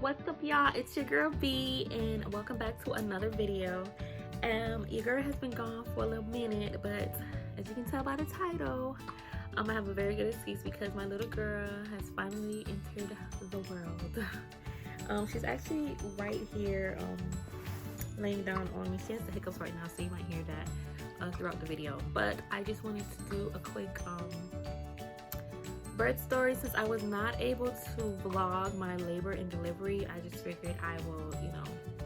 What's up, y'all? It's your girl B, and welcome back to another video. Your girl has been gone for a little minute, but as you can tell by the title, I have a very good excuse because my little girl has finally entered the world. She's actually right here, laying down on me. She has the hiccups right now, so you might hear that throughout the video. But I just wanted to do a quick birth story. Since I was not able to vlog my labor and delivery, I just figured I will,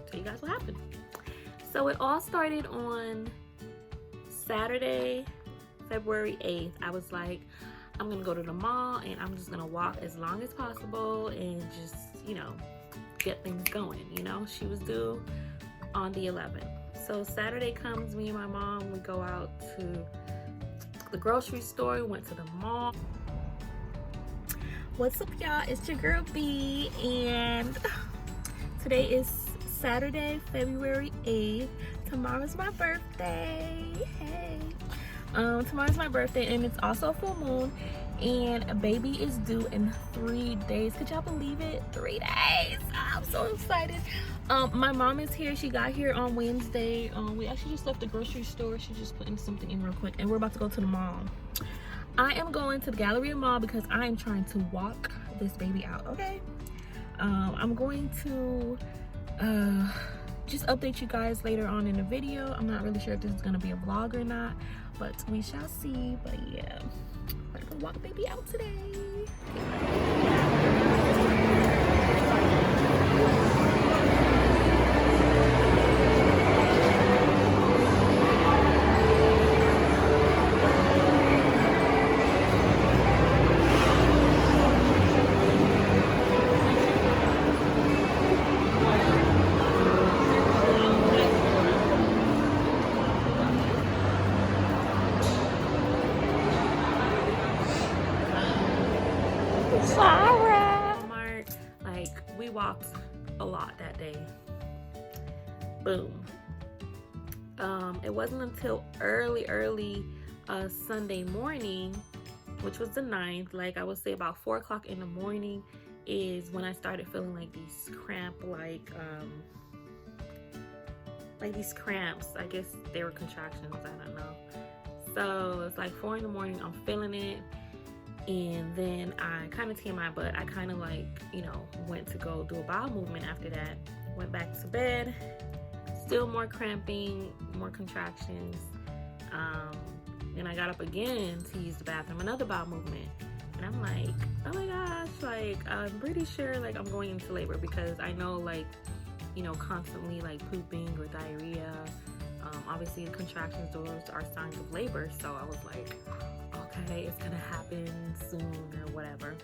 tell you guys what happened. So it all started on Saturday, February 8th. I was like, I'm gonna go to the mall and I'm just gonna walk as long as possible and just, get things going. She was due on the 11th. So Saturday comes, me and my mom, we go out to the grocery store, we went to the mall. What's up, y'all? It's your girl B, and today is Saturday, February 8th. Tomorrow's my birthday. Hey. Tomorrow's my birthday, and it's also a full moon, and a baby is due in 3 days. Could y'all believe it? 3 days. I'm so excited. My mom is here. She got here on Wednesday. We actually just left the grocery store. She's just putting something in real quick, and we're about to go to the mall. I am going to the Galleria Mall because I am trying to walk this baby out, okay? I'm going to just update you guys later on in the video. I'm not really sure if this is going to be a vlog or not, but we shall see. But yeah, I'm going to walk the baby out today. Walmart, we walked a lot that day. Boom. It wasn't until early Sunday morning, which was the 9th, I would say about 4 o'clock in the morning, is when I started feeling like these these cramps. I guess they were contractions, I don't know. So it's like 4 in the morning, I'm feeling it. And then I kind of TMI, but I kind of went to go do a bowel movement after that. Went back to bed, still more cramping, more contractions. Then I got up again to use the bathroom, another bowel movement. And I'm like, oh my gosh, I'm pretty sure I'm going into labor because I know constantly pooping or diarrhea. Obviously the contractions, those are signs of labor. So I was like, okay, it's gonna happen soon or whatever.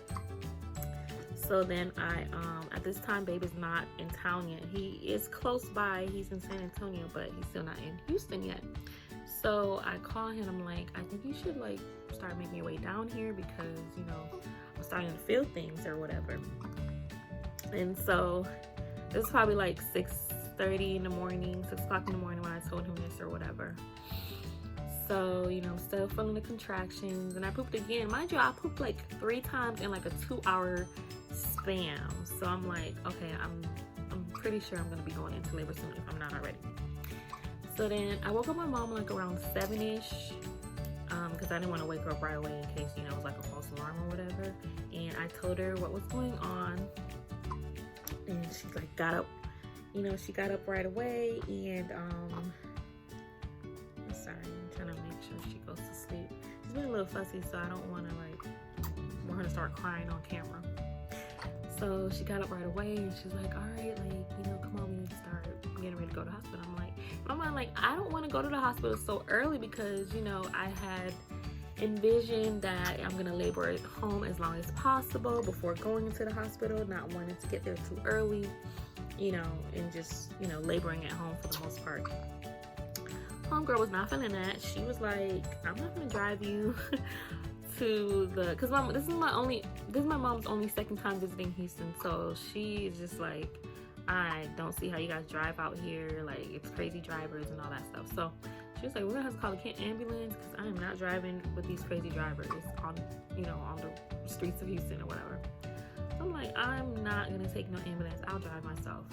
So then I at this time baby's not in town yet. He is close by, he's in San Antonio, but he's still not in Houston yet. So I call him, I'm like, I think you should start making your way down here because I'm starting to feel things or whatever. And so it was probably 6:30 in the morning, 6 o'clock in the morning when I told him this or whatever. So, still feeling the contractions, and I pooped again. Mind you, I pooped 3 times in a 2-hour span. So I'm like, okay, I'm pretty sure I'm gonna be going into labor soon if I'm not already. So then I woke up my mom around 7-ish, because I didn't want to wake her up right away in case, it was a false alarm or whatever. And I told her what was going on, and she got up, she got up right away, and I'm sorry, I'm trying to make sure she goes to sleep. She's been a little fussy, so I don't want her to start crying on camera. So she got up right away, and she's like, all right, come on, we need to start getting ready to go to the hospital. I'm like, my mom, I don't want to go to the hospital so early because, I had envisioned that I'm going to labor at home as long as possible before going into the hospital, not wanting to get there too early, and just, laboring at home for the most part. Homegirl was not feeling that. She was like, I'm not going to drive you to because this is my mom's only second time visiting Houston, so she's just like, I don't see how you guys drive out here, it's crazy drivers and all that stuff. So she was like, we're gonna have to call the ambulance because I am not driving with these crazy drivers on the streets of Houston or whatever. I'm like, I'm not gonna take no ambulance, I'll drive myself.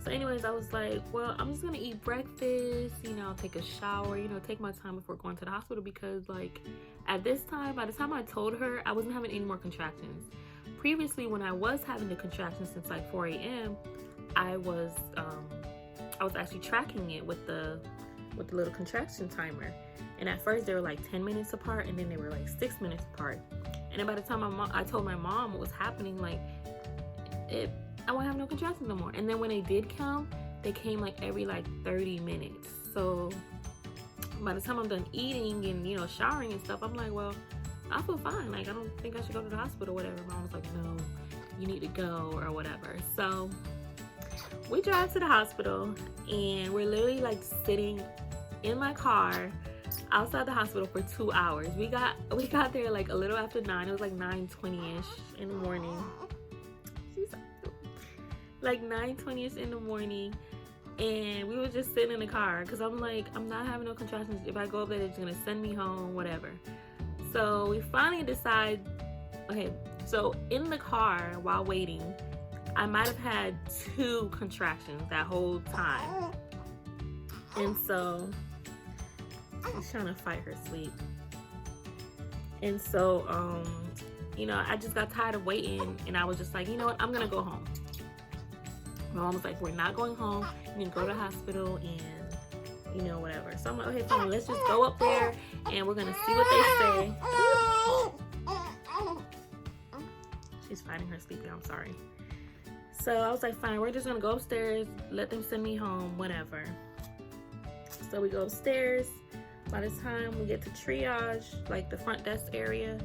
So anyways, I was like, well, I'm just gonna eat breakfast, you know, take a shower, you know, take my time before going to the hospital, because like at this time, by the time I told her, I wasn't having any more contractions. Previously, when I was having the contractions since like 4 a.m., I was actually tracking it with the little contraction timer. And at first they were like 10 minutes apart, and then they were like 6 minutes apart. And then by the time I told my mom what was happening, like I won't have no contractions no more. And then when they did come, they came like every like 30 minutes. So by the time I'm done eating and, you know, showering and stuff, I'm like, well, I feel fine. Like, I don't think I should go to the hospital or whatever. Mom was like, no, you need to go or whatever. So we drive to the hospital, and we're literally like sitting in my car outside the hospital for 2 hours. We got there like a little after 9. It was like 9:20ish in the morning. Like 9:20ish in the morning, and we were just sitting in the car because I'm like, I'm not having no contractions. If I go up there, they're just gonna send me home, whatever. So we finally decide, okay, so in the car while waiting, I might have had 2 contractions that whole time. And so she's trying to fight her sleep. And so, you know, I just got tired of waiting, and I was just like, you know what, I'm gonna go home. My mom was like, we're not going home, you can go to the hospital and, you know, whatever. So I'm like, okay, fine, let's just go up there and we're gonna see what they say. She's fighting her sleep, I'm sorry. So I was like, fine, we're just gonna go upstairs, let them send me home, whatever. So we go upstairs. By the time we get to triage, like the front desk area,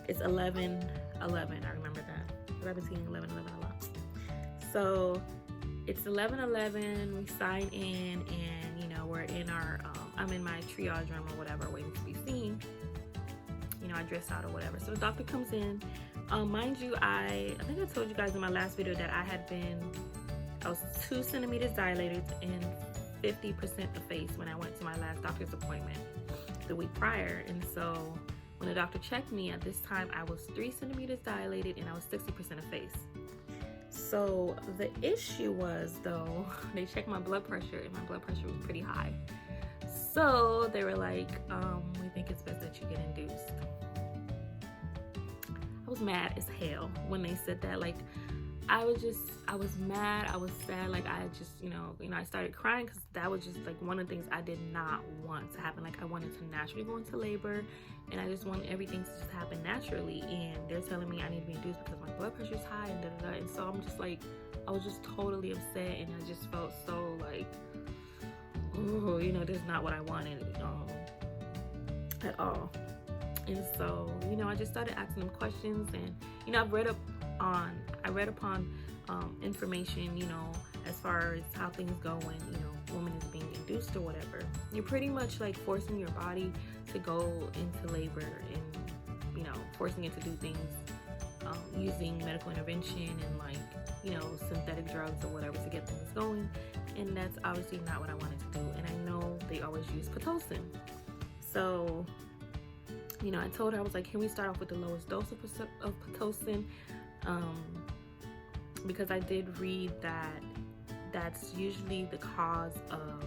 it's 11:11. I remember that, because I've been seeing 11:11 a lot. So it's 11:11. We sign in, and you know, we're in our I'm in my triage room or whatever, waiting to be seen. You know, I dress out or whatever. So the doctor comes in. Mind you, I think I told you guys in my last video that I was 2 centimeters dilated and 50% effaced when I went to my last doctor's appointment the week prior. And so when the doctor checked me at this time, I was 3 centimeters dilated and I was 60% effaced. So the issue was, though, they checked my blood pressure, and my blood pressure was pretty high. So they were like, we think it's best that you get induced. I was mad as hell when they said that. Like, I was mad, I was sad, like I just, you know, I started crying, because that was just like one of the things I did not want to happen. Like, I wanted to naturally go into labor, and I just wanted everything to just happen naturally, and they're telling me I need to be induced because my blood pressure is high and da-da-da. And so I'm just like, I was just totally upset, and I just felt so like, oh, you know, this is not what I wanted at all. And so, you know, I just started asking them questions, and, you know, I read upon information, you know, as far as how things go when, you know, woman is being induced or whatever. You're pretty much like forcing your body to go into labor, and, you know, forcing it to do things using medical intervention and, like, you know, synthetic drugs or whatever to get things going. And that's obviously not what I wanted to do. And I know they always use Pitocin. So, you know, I told her, I was like, can we start off with the lowest dose of Pitocin? Because I did read that that's usually the cause of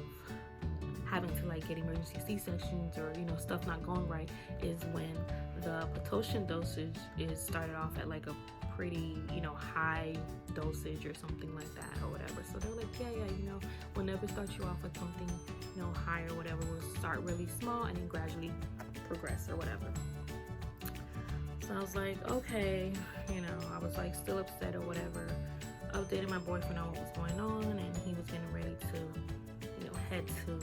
having to like get emergency C-sections, or, you know, stuff not going right, is when the Pitocin dosage is started off at like a pretty, you know, high dosage or something like that or whatever. So they're like, yeah, you know, we'll never start you off with something, you know, high or whatever. We'll start really small and then gradually progress or whatever. So I was like, okay, you know, I was like still upset or whatever. I updated my boyfriend on what was going on, and he was getting ready to, you know, head to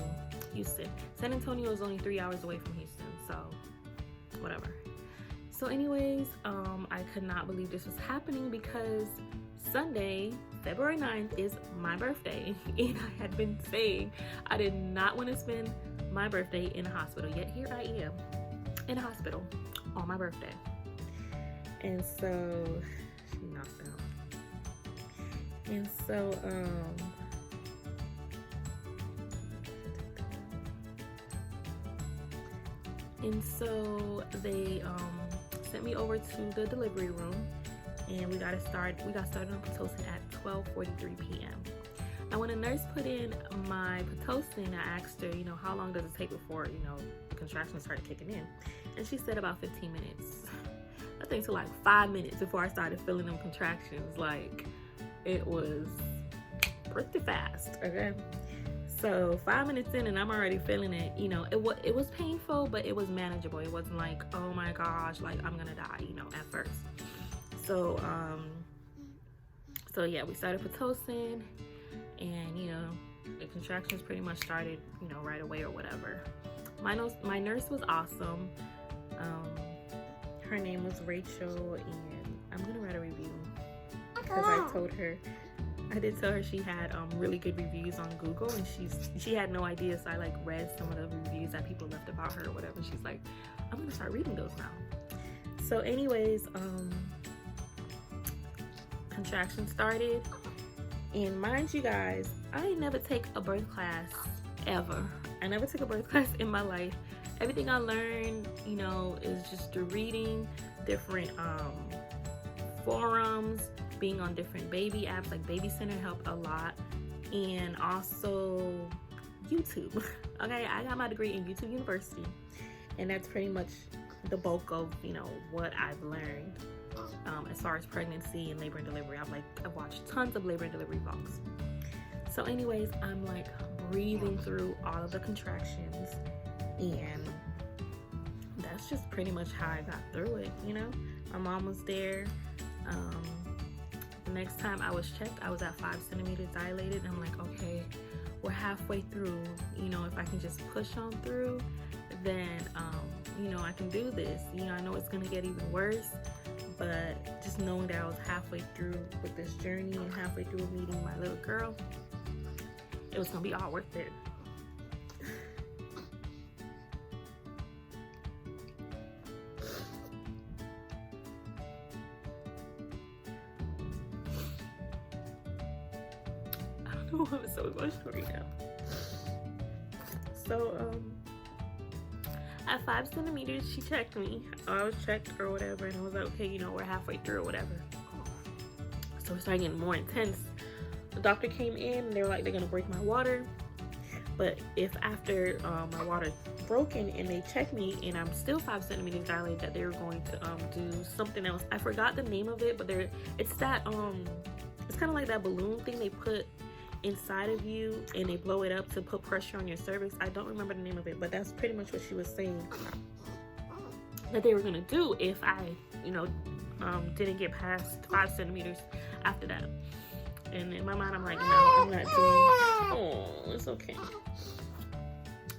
Houston. San Antonio is only 3 hours away from Houston, so whatever. So anyways, I could not believe this was happening, because Sunday, February 9th is my birthday, and I had been saying I did not want to spend my birthday in a hospital, yet here I am in a hospital on my birthday. And so she knocked out. And so they sent me over to the delivery room, and we got started on Pitocin at 12:43 p.m. And when the nurse put in my Pitocin, I asked her, you know, how long does it take before, you know, contractions started kicking in? And she said about 15 minutes. I think to like 5 minutes before I started feeling them contractions. Like, it was pretty fast, okay? So 5 minutes in and I'm already feeling it. You know, it was painful, but it was manageable. It wasn't like, oh my gosh, like I'm gonna die, you know, at first. So yeah, we started Pitocin, and you know, the contractions pretty much started, you know, right away or whatever. My nurse was awesome. Her name was Rachel, and I'm gonna write a review because I did tell her she had really good reviews on Google, and she had no idea, so I like read some of the reviews that people left about her or whatever. She's like, I'm gonna start reading those now. So anyways, contraction started, and mind you guys, I never take a birth class ever. I never took a birth class in my life. Everything I learned, you know, is just through reading different forums, being on different baby apps like Baby Center helped a lot, and also YouTube. Okay, I got my degree in YouTube University, and that's pretty much the bulk of, you know, what I've learned as far as pregnancy and labor and delivery. I've watched tons of labor and delivery vlogs. So anyways, I'm like breathing through all of the contractions, and that's just pretty much how I got through it, you know. My mom was there. The next time I was checked, I was at 5 centimeters dilated, and I'm like, okay, we're halfway through. You know, if I can just push on through, then you know, I can do this. You know, I know it's gonna get even worse, but just knowing that I was halfway through with this journey and halfway through meeting my little girl, it was gonna be all worth it. I don't know, I'm so emotional right now. So at 5 centimeters, she checked me. I was checked or whatever, and I was like, okay, you know, we're halfway through or whatever. So it started getting more intense. The doctor came in, and they were like, they're gonna break my water. But if after my water's broken and they check me and I'm still 5 centimeters dilated, that they were going to do something else. I forgot the name of it, but it's that it's kind of like that balloon thing they put inside of you and they blow it up to put pressure on your cervix. I don't remember the name of it, but that's pretty much what she was saying that they were gonna do if I, you know, didn't get past 5 centimeters after that. And in my mind, I'm like, no, I'm not doing. Oh, it's okay.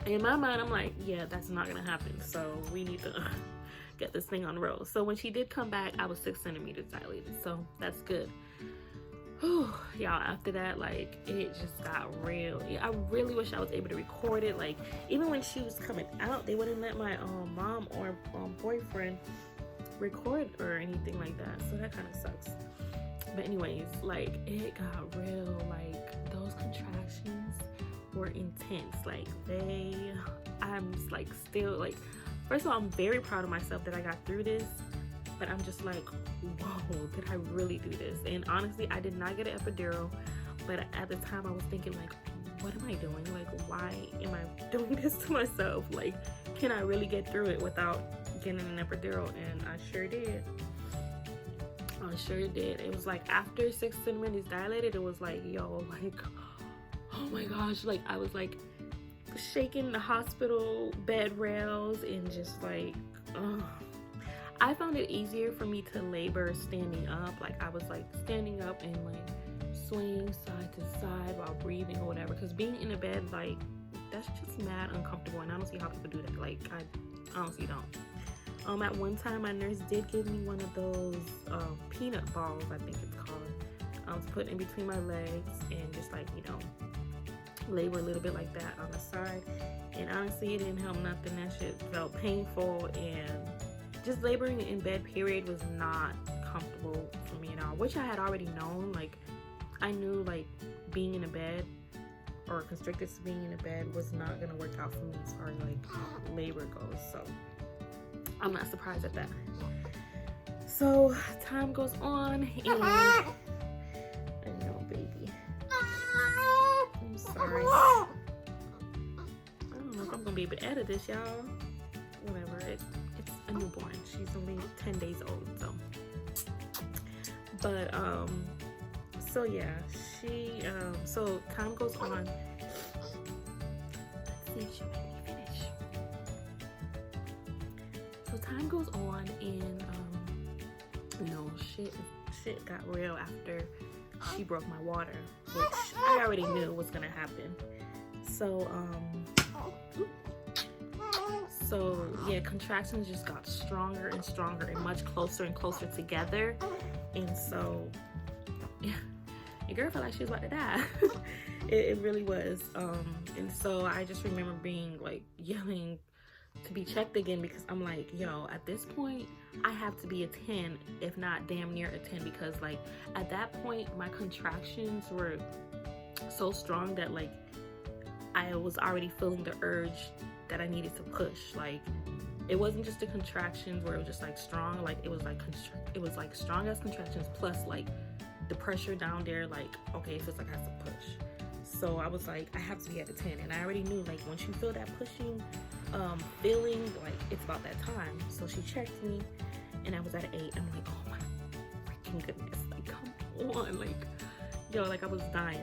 In my mind, I'm like, yeah, that's not gonna happen. So we need to get this thing on the road. So when she did come back, I was 6 centimeters dilated. So that's good. Y'all, after that, like, it just got real. I really wish I was able to record it. Like, even when she was coming out, they wouldn't let my mom or boyfriend record or anything like that. So that kind of sucks. But anyways, like, it got real. Like, those contractions were intense. Like, I'm just like still like, first of all, I'm very proud of myself that I got through this. But I'm just like, whoa, did I really do this? And honestly, I did not get an epidural. But at the time, I was thinking, like, what am I doing? Like, why am I doing this to myself? Like, can I really get through it without getting an epidural? And I sure did. I sure did. It was like after 6 centimeters dilated, it was like, yo, like, oh my gosh. Like, I was like shaking the hospital bed rails and just like, I found it easier for me to labor standing up. Like, I was like standing up and like swinging side to side while breathing or whatever. Because being in a bed, like, that's just mad uncomfortable. And I don't see how people do that. Like, I honestly don't. At one time, my nurse did give me one of those peanut balls, I think it's called, to put in between my legs and just like, you know, labor a little bit like that on the side. And honestly, it didn't help nothing. That shit felt painful, and just laboring in bed period was not comfortable for me at all, which I had already known. Like, I knew like being in a bed or constricted to being in a bed was not gonna work out for me as far as like labor goes. So I'm not surprised at that. So time goes on, and I know, baby. I'm sorry. I don't know if I'm gonna be able to edit this, y'all. Whatever. It's a newborn. She's only 10 days old, so. But so yeah, so time goes on. Let's see if she'll make me finish. So time goes on, and you know, shit got real after she broke my water, which I already knew was gonna happen. So yeah, contractions just got stronger and stronger and much closer and closer together, and so yeah, your girl felt like she was about to die. It really was. And so I just remember being like yelling to be checked again, because I'm like, yo, at this point I have to be a 10, if not damn near a 10, because like at that point my contractions were so strong that like I was already feeling the urge that I needed to push. Like it wasn't just the contractions where it was just like strong, like it was like strong as contractions plus like the pressure down there, like okay, it feels like I have to push. So I was like, I have to be at a 10, and I already knew like once you feel that pushing feeling, like it's about that time. So she checked me and I was at an 8. I'm like, oh my freaking goodness, like come on, like yo, like I was dying.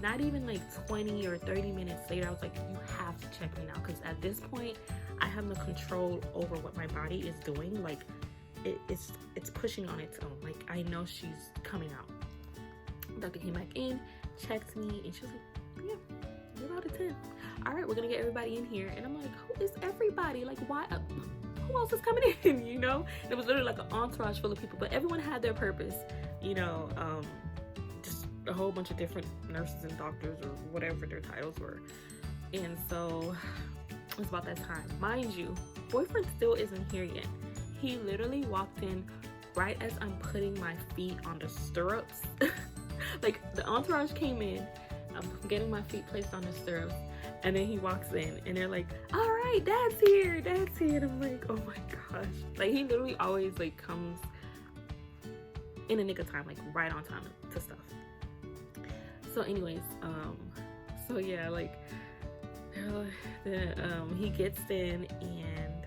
Not even like 20 or 30 minutes later, I was like, you have to check me now, because at this point I have no control over what my body is doing. Like it's pushing on its own. Like I know she's coming out. Doctor came back in, checked me, and she was like, yeah, you're about a 10. All right, we're gonna get everybody in here. And I'm like, who is everybody? Like, why? Who else is coming in? You know? And it was literally like an entourage full of people, but everyone had their purpose. You know, just a whole bunch of different nurses and doctors or whatever their titles were. And so it was about that time. Mind you, boyfriend still isn't here yet. He literally walked in right as I'm putting my feet on the stirrups. Like the entourage came in, I'm getting my feet placed on the stirrups, and then he walks in and they're like, all right, dad's here. And I'm like, oh my gosh. Like he literally always like comes in a nick of time, like right on time to stuff. So anyways, so yeah, like he gets in, and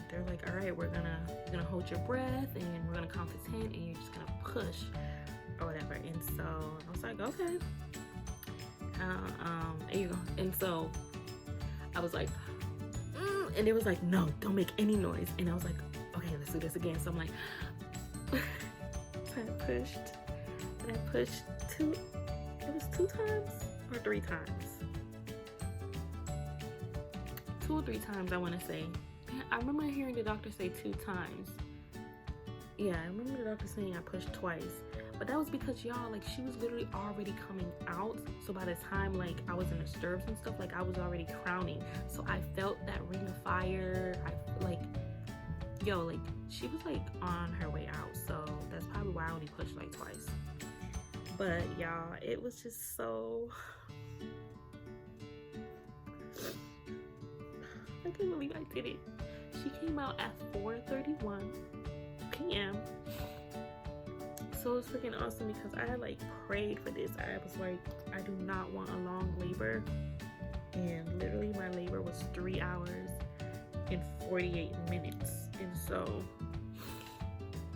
they're like, all right, we're gonna hold your breath and we're gonna count to 10 and you're just gonna push or whatever. And so I was like, okay. There you go. And so I was like, and it was like, no, don't make any noise. And I was like, okay, let's do this again. So I'm like, so I pushed, and I pushed it was 2 times or 3 times. 2 or 3 times, I want to say. I remember hearing the doctor say 2 times. Yeah, I remember the doctor saying I pushed twice. But that was because, y'all, like, she was literally already coming out. So by the time, like, I was in the stirrups and stuff, like, I was already crowning. So I felt that ring of fire. I, like, yo, like, she was, like, on her way out. So that's probably why I only pushed, like, twice. But, y'all, it was just so... I can't believe I did it. She came out at 4:31 p.m. So it was freaking awesome, because I had like prayed for this. I was like, I do not want a long labor. And literally my labor was 3 hours and 48 minutes. And so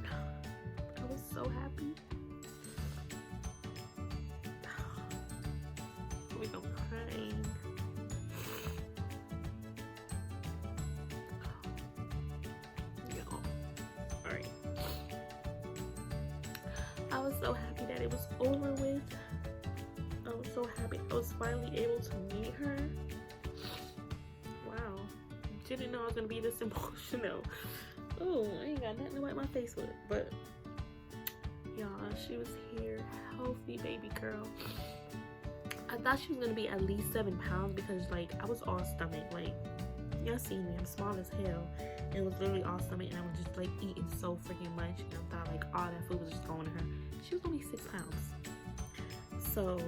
I was so happy. Wait, I'm crying. I was so happy that it was over with. I was so happy I was finally able to meet her. Wow. Didn't know I was gonna be this emotional. Oh, I ain't got nothing to wipe my face with. But y'all, she was here, healthy baby girl. I thought she was gonna be at least 7 pounds, because like I was all stomach. Like, y'all see me, I'm small as hell. It was literally all stomach, and I was just like eating so freaking much, and I thought like all that food was just going to her. She was only 6 pounds, so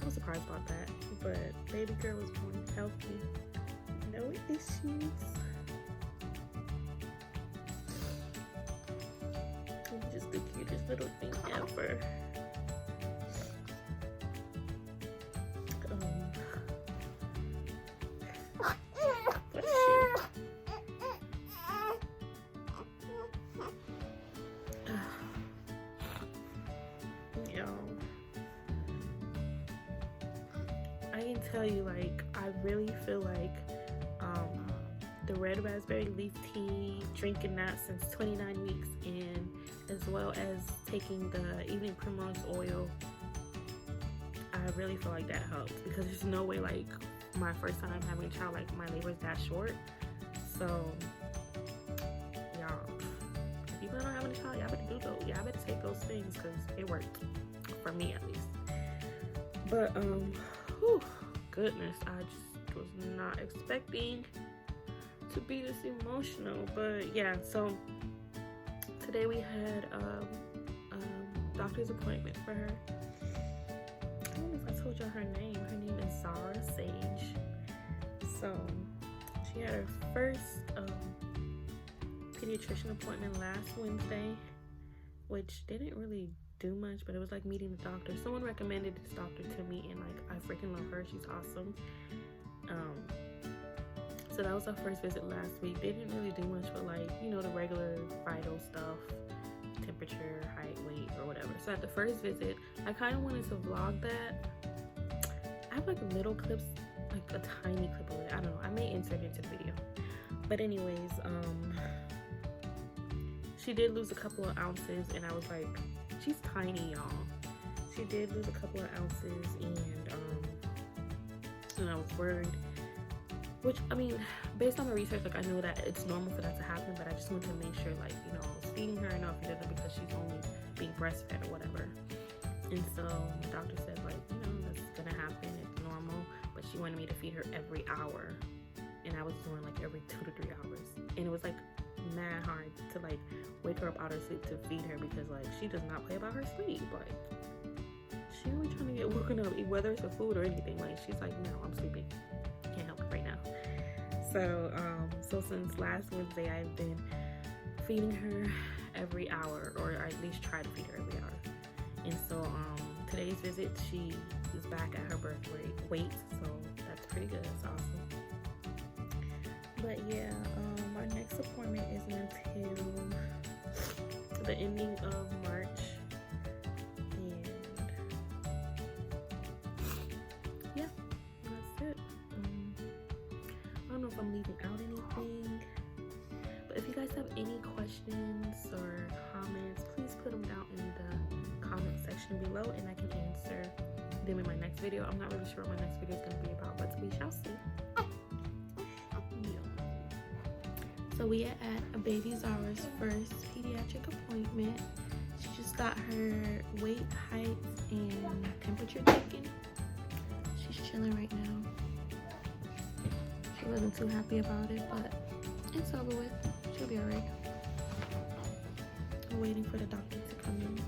I was surprised about that. But baby girl was born healthy, no issues. little thing ever. Bless you. Yo, I can tell you, like, I really feel like the red raspberry leaf tea, drinking that since 29 weeks in, as well as taking the evening primrose oil, I really feel like that helps, because there's no way, like, my first time having a child, like, my labor's that short. So y'all, if you plan on having a child, y'all better do those, y'all better take those things, because it worked for me at least. But whew, goodness, I just was not expecting to be this emotional. But yeah, so today we had a doctor's appointment for her. I don't know if I told y'all her name. Her name is Zara Sage. So she had her first pediatrician appointment last Wednesday, which didn't really do much, but it was like meeting the doctor. Someone recommended this doctor to me, and like, I freaking love her. She's awesome. So that was our first visit last week. They didn't really do much but, like, you know, the regular vital stuff, temperature, height, weight, or whatever. So at the first visit, I kind of wanted to vlog that. I have like little clips, like a tiny clip of it. I don't know, I may insert it into the video. But anyways, she did lose a couple of ounces, and I was like, she's tiny, y'all. She did lose a couple of ounces, and I was worried. Which, I mean, based on the research, like, I know that it's normal for that to happen, but I just wanted to make sure, like, you know, I was feeding her enough, because she's only being breastfed or whatever. And so the doctor said, like, you know, that's gonna happen, it's normal, but she wanted me to feed her every hour, and I was doing like every 2 to 3 hours, and it was like mad hard to like wake her up out of her sleep to feed her, because like, she does not play about her sleep. Like, she only trying to get woken up, whether it's for food or anything. Like, she's like, no, I'm sleeping, can't help it right now. So since last Wednesday, I've been feeding her every hour, or at least try to feed her every hour. And so today's visit, she is back at her birth weight, so that's pretty good. It's awesome. But yeah, our next appointment isn't until the ending of March, and yeah, that's it. I don't know if I'm leaving out anything, but if you guys have any questions or comments, please put them down in the comment section below, and I can answer them in my next video. I'm not really sure what my next video is going to be about, but we shall see. So we are at a baby Zara's first pediatric appointment. She just got her weight, height, and temperature taken. She's chilling right now. She wasn't too happy about it, but it's over with. She'll be alright. I'm waiting for the doctor to come in.